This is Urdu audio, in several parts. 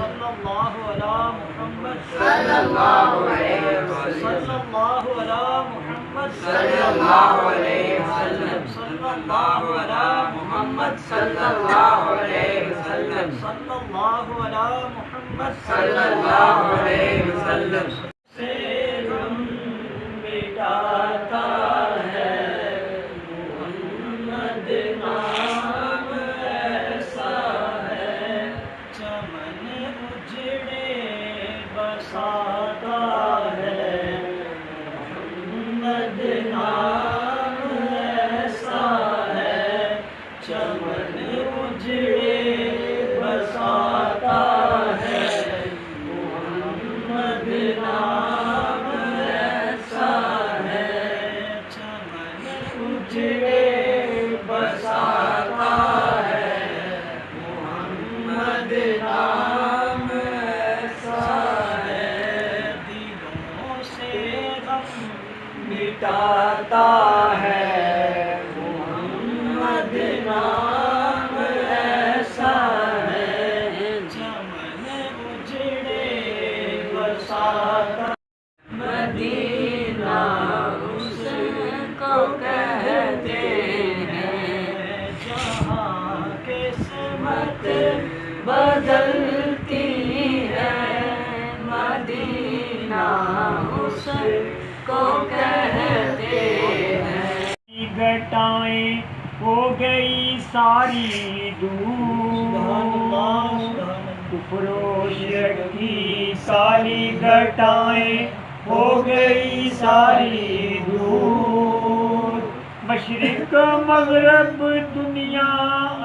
صلی اللہ علی محمد صلی اللہ علیہ صلی وسلم اللہ علی محمد صلی اللہ علیہ وسلم صلی اللہ علی محمد صلی اللہ علیہ وسلم صلی اللہ علی محمد صلی اللہ علیہ وسلم سے غم مٹاتا ہے محمد نام ایسا ہے چمن اجڑے بساتا ہے محمد نام ایسا ہے چمن اجڑے بساتا ہے محمد نام ایسا ہے چمن اجڑے بساتا ہے محمد نام ایسا ہے دلوں سے غم مٹاتا ہے محمد نام ایسا ہے چمن اجڑے بساتا مدینہ اس کو کہتے ہیں جہاں قسمت بدلتی ہے مدینہ اس کو کہتے ہیں گٹائیں ہو گئی ساری دور کفر و شرک کی ساری گٹائیں ہو گئی ساری دور مشرق مغرب دنیا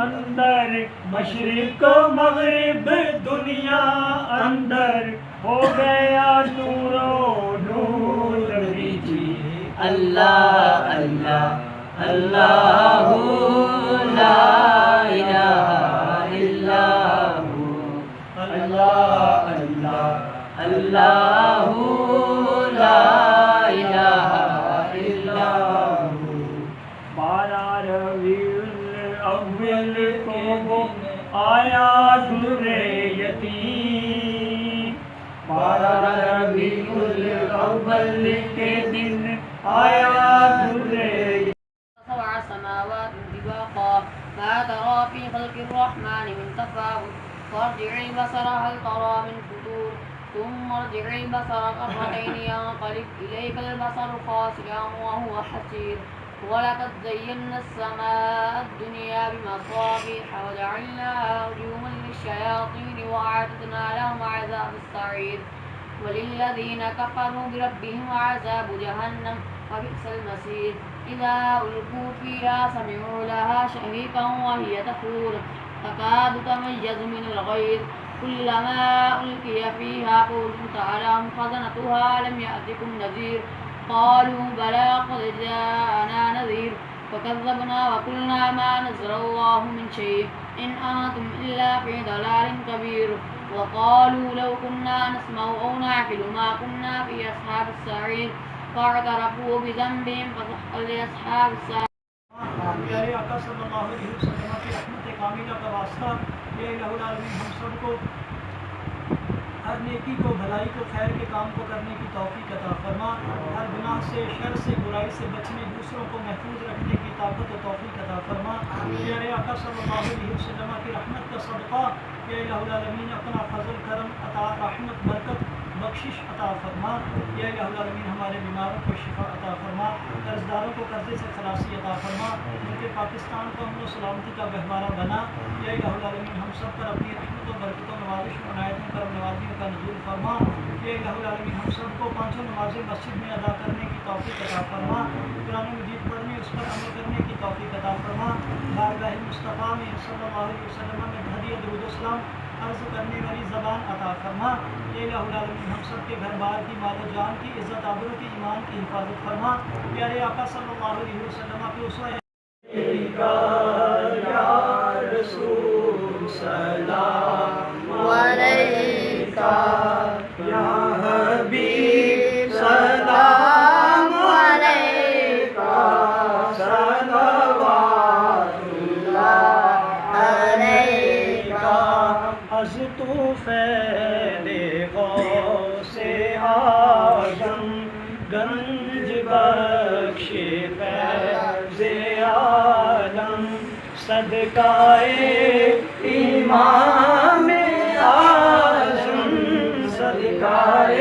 اندر مشرق مغرب دنیا اندر ہو گیا نور و نور نبی جی اللہ اللہ اللہ لا الہ الا ہو اللہ اللہ اللہ لا الہ الا ہو 12 ربیع الاول کو وہ آیا در یتیم 12 ربیع الاول کے دن آیا در یتیم 7 سماوات طباقا ما ترى في خلق الرحمن من تفاوت فارجع البصر هل ترى من فطور ثم ارجع البصر كرتين ينقلب إليك البصر خاسئا وهو حسير ولقد زينا السماء الدنيا بمصابيح وجعلناها رجوما للشياطين وأعتدنا لهم عذاب السعير وللذين كفروا بربهم عذاب جهنم وبئس المصير إذا ألقوا فيها سمعوا لها شهيقا وهي تفور تكاد تميز من الغيظ كلما ألقي فيها فوج سألهم خزنتها ألم يأتكم نذير قالوا بلى قد جاءنا نذير فكذبنا وقلنا ما نزل الله من شيء إن أنتم إلا في ضلال كبير وقالوا لو كنا نسمع أو نعقل ما كنا في أصحاب السعير فاعترفوا بذنبهم فسحقا لأصحاب السعير پیارے آقا صلی اللہ علیہ وسلم کی رحمت کاملہ کا واسطہ یہ الہ العالمین ہم سب کو ہر نیکی کو بھلائی کو خیر کے کام کو کرنے کی توفیق عطا فرما ہر گناہ سے شر سے برائی سے بچنے دوسروں کو محفوظ رکھنے کی طاقت و توفیق عطا فرما پیارے آقا صلی اللہ علیہ وسلم کی رحمت کا صدقہ یہ الہ العالمین اپنا فضل کرم عطا رحمت برکت بخشش عطا فرما یا الہ العالمین ہمارے بیماروں کو شفا عطا فرما قرض داروں کو قرضے سے خلاصی عطا فرما ملک پاکستان کو امن و سلامتی کا گہوارہ بنا یا الہ العالمین ہم سب پر اپنی رحمت و برکت و نوازش و عنایتوں کرم نوازیوں کا نزول فرما یا الہ العالمین ہم سب کو 5 نمازیں مسجد میں ادا کرنے کی توفیق عطا فرما قرآن مجید پڑھنے اس پر عمل کرنے کی توفیق عطا فرما بارگاہ مصطفیٰ میں صلی اللہ علیہ وسلم میں ہدیہ درود و سلام عرض کرنے والی زبان عطا فرما یہ الہ العالمین ہم سب کے گھر بار کی مال و جان کی عزت آبرو کی ایمان کی حفاظت فرما پیارے آقا صلی اللہ علیہ وسلم کی اسوہ یا رسول سلام علیکہ یا حبیب سلام علیکہ صلوات اللہ علیکہ از تو فیض غوث اعظم گنج بخش فیض عالم صدقہ امام اعظم صدقہ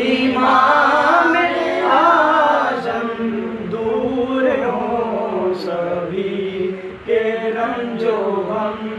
امام اعظم دور ہوں سبھی کے رنج و غم